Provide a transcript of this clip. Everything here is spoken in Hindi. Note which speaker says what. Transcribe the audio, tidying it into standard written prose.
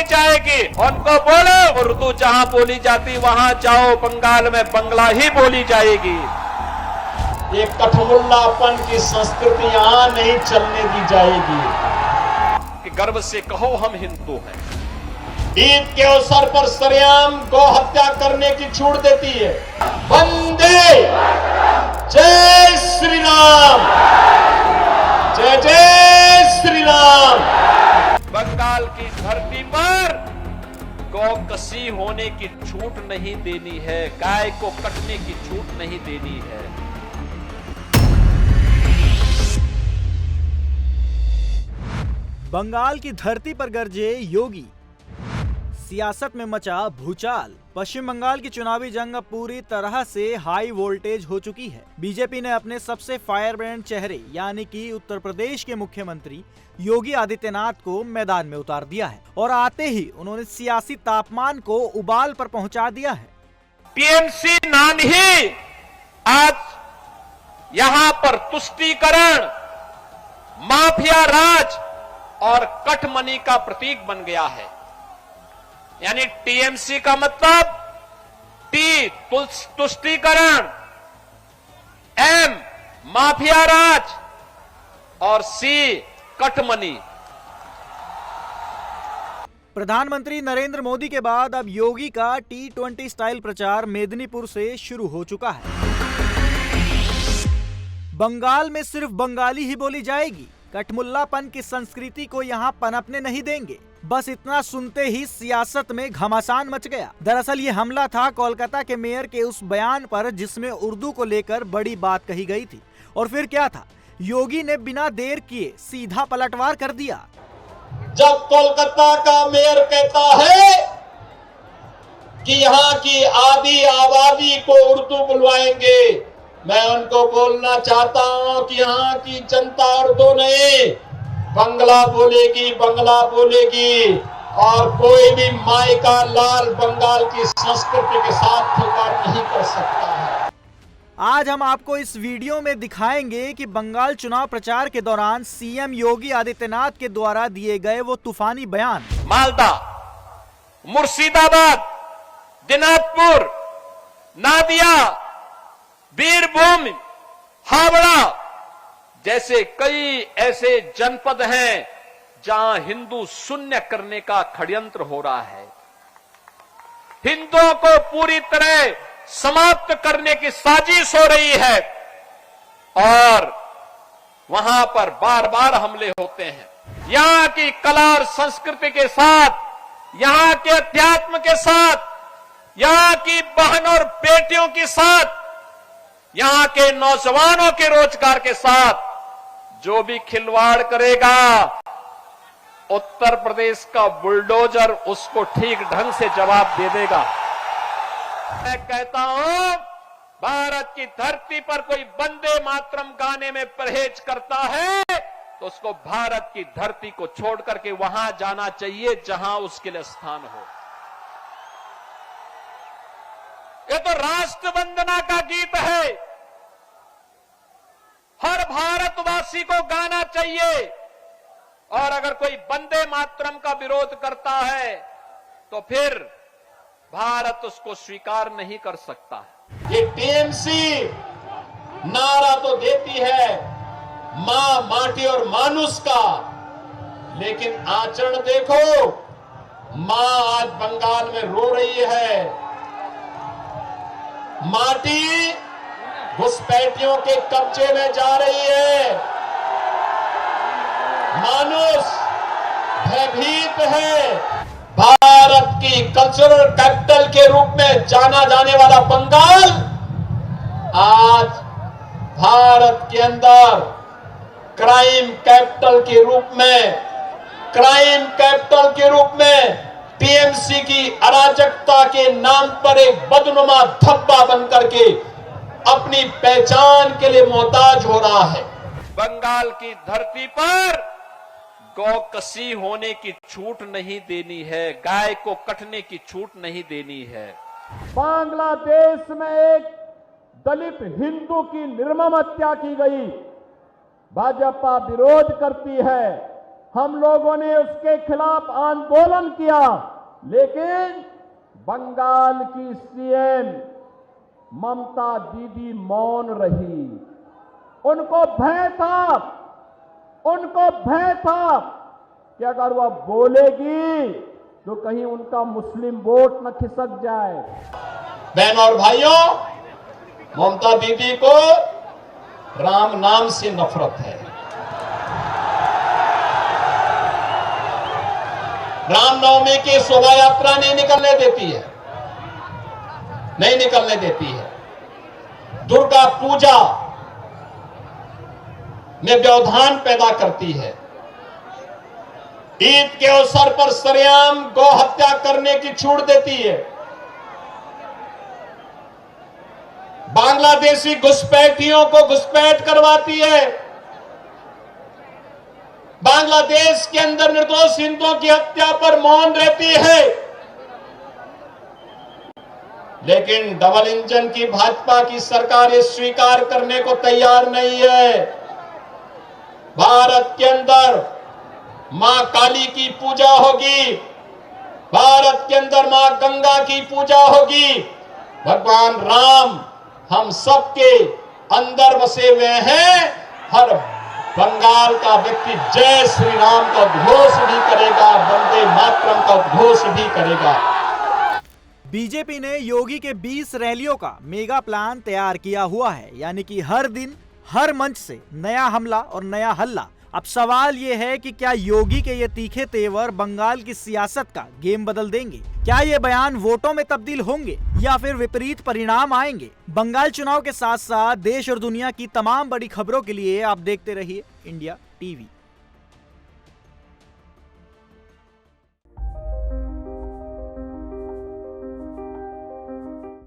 Speaker 1: बोली जाएगी। उनको बोलो उर्दू जहां बोली जाती वहां जाओ, बंगाल में बंगला ही बोली जाएगी।
Speaker 2: ये कठमुल्लापन की संस्कृति यहां नहीं चलने दी जाएगी।
Speaker 1: कि गर्व से कहो हम हिंदू हैं।
Speaker 2: ईद के अवसर पर सरेआम गौ हत्या करने की छूट देती है। वंदे जय श्री राम, जय जय श्री राम।
Speaker 1: बंगाल की धरती पर गौ कसी होने की छूट नहीं देनी है, गाय को कटने की छूट नहीं देनी है।
Speaker 3: बंगाल की धरती पर गरजे योगी, सियासत में मचा भूचाल। पश्चिम बंगाल की चुनावी जंग अब पूरी तरह से हाई वोल्टेज हो चुकी है। बीजेपी ने अपने सबसे फायरब्रांड चेहरे यानी कि उत्तर प्रदेश के मुख्यमंत्री योगी आदित्यनाथ को मैदान में उतार दिया है और आते ही उन्होंने सियासी तापमान को उबाल पर पहुंचा दिया है।
Speaker 1: टीएमसी नाम ही आज यहां पर तुष्टीकरण, माफिया राज और कटमनी का प्रतीक बन गया है। यानी टीएमसी का मतलब टी तुष्टीकरण, एम माफिया राज और सी कटमनी।
Speaker 3: प्रधानमंत्री नरेंद्र मोदी के बाद अब योगी का T20 स्टाइल प्रचार मेदिनीपुर से शुरू हो चुका है। बंगाल में सिर्फ बंगाली ही बोली जाएगी, कठमुल्लापन की संस्कृति को यहाँ पनपने नहीं देंगे। बस इतना सुनते ही सियासत में घमासान मच गया। दरअसल ये हमला था कोलकाता के मेयर के उस बयान पर जिसमें उर्दू को लेकर बड़ी बात कही गई थी। और फिर क्या था, योगी ने बिना देर किए सीधा पलटवार कर दिया।
Speaker 2: जब कोलकाता का मेयर कहता है कि यहाँ की आधी आबादी को उर्दू बुलवाएंगे, मैं उनको बोलना चाहता हूं कि यहाँ की जनता उर्दू नहीं बंगला बोलेगी, बंगला बोलेगी। और कोई भी माई का लाल बंगाल की संस्कृति के साथ खिलवाड़ नहीं कर सकता है।
Speaker 3: आज हम आपको इस वीडियो में दिखाएंगे कि बंगाल चुनाव प्रचार के दौरान सीएम योगी आदित्यनाथ के द्वारा दिए गए वो तूफानी बयान
Speaker 1: मालदा, मुर्शिदाबाद, दिनाजपुर, नादिया, बीरभूम, हावड़ा जैसे कई ऐसे जनपद हैं जहां हिंदू शून्य करने का षड्यंत्र हो रहा है। हिंदुओं को पूरी तरह समाप्त करने की साजिश हो रही है और वहां पर बार बार हमले होते हैं। यहां की कला और संस्कृति के साथ, यहां के अध्यात्म के साथ, यहां की बहन और बेटियों के साथ, यहां के नौजवानों के रोजगार के साथ जो भी खिलवाड़ करेगा, उत्तर प्रदेश का बुलडोजर उसको ठीक ढंग से जवाब दे देगा। मैं कहता हूं, भारत की धरती पर कोई वंदे मातरम गाने में परहेज करता है तो उसको भारत की धरती को छोड़ करके वहां जाना चाहिए जहां उसके लिए स्थान हो। ये तो राष्ट्र वंदना का गीत है, हर भारतवासी को गाना चाहिए। और अगर कोई वंदे मातरम का विरोध करता है तो फिर भारत उसको स्वीकार नहीं कर सकता।
Speaker 2: ये टीएमसी नारा तो देती है मां, माटी और मानुष का, लेकिन आचरण देखो, मां आज बंगाल में रो रही है। माटी घुसपैठियों के कब्जे में जा रही है, मानुष भयभीत है। भारत की कल्चरल कैपिटल के रूप में जाना जाने वाला बंगाल आज भारत के अंदर क्राइम कैपिटल के रूप में टीएमसी की अराजकता के नाम पर एक बदनुमा धब्बा बनकर के अपनी पहचान के लिए मोहताज हो रहा है।
Speaker 1: बंगाल की धरती पर गौ कसी होने की छूट नहीं देनी है, गाय को कटने की छूट नहीं देनी है।
Speaker 2: बांग्लादेश में एक दलित हिंदू की निर्मम हत्या की गई, भाजपा विरोध करती है। हम लोगों ने उसके खिलाफ आंदोलन किया, लेकिन बंगाल की सीएम ममता दीदी मौन रही। उनको भय था कि अगर वह बोलेगी तो कहीं उनका मुस्लिम वोट न खिसक जाए। बहनों और भाइयों, ममता दीदी को राम नाम से नफरत है। रामनवमी की शोभा यात्रा नहीं निकलने देती है। दुर्गा पूजा में व्यवधान पैदा करती है। ईद के अवसर पर सरेआम गौ हत्या करने की छूट देती है। बांग्लादेशी घुसपैठियों को घुसपैठ करवाती है। बांग्लादेश के अंदर निर्दोष हिंदुओं की हत्या पर मौन रहती है। लेकिन डबल इंजन की भाजपा की सरकार ये स्वीकार करने को तैयार नहीं है। भारत के अंदर मां काली की पूजा होगी, भारत के अंदर मां गंगा की पूजा होगी। भगवान राम हम सबके अंदर बसे हुए हैं। हर बंगाल का व्यक्ति जय श्री राम का उद्घोष भी करेगा, वंदे मातरम का उद्घोष भी करेगा।
Speaker 3: बीजेपी ने योगी के 20 रैलियों का मेगा प्लान तैयार किया हुआ है, यानी कि हर दिन हर मंच से नया हमला और नया हल्ला। अब सवाल ये है कि क्या योगी के ये तीखे तेवर बंगाल की सियासत का गेम बदल देंगे? क्या ये बयान वोटों में तब्दील होंगे या फिर विपरीत परिणाम आएंगे? बंगाल चुनाव के साथ साथ देश और दुनिया की तमाम बड़ी खबरों के लिए आप देखते रहिए इंडिया टीवी।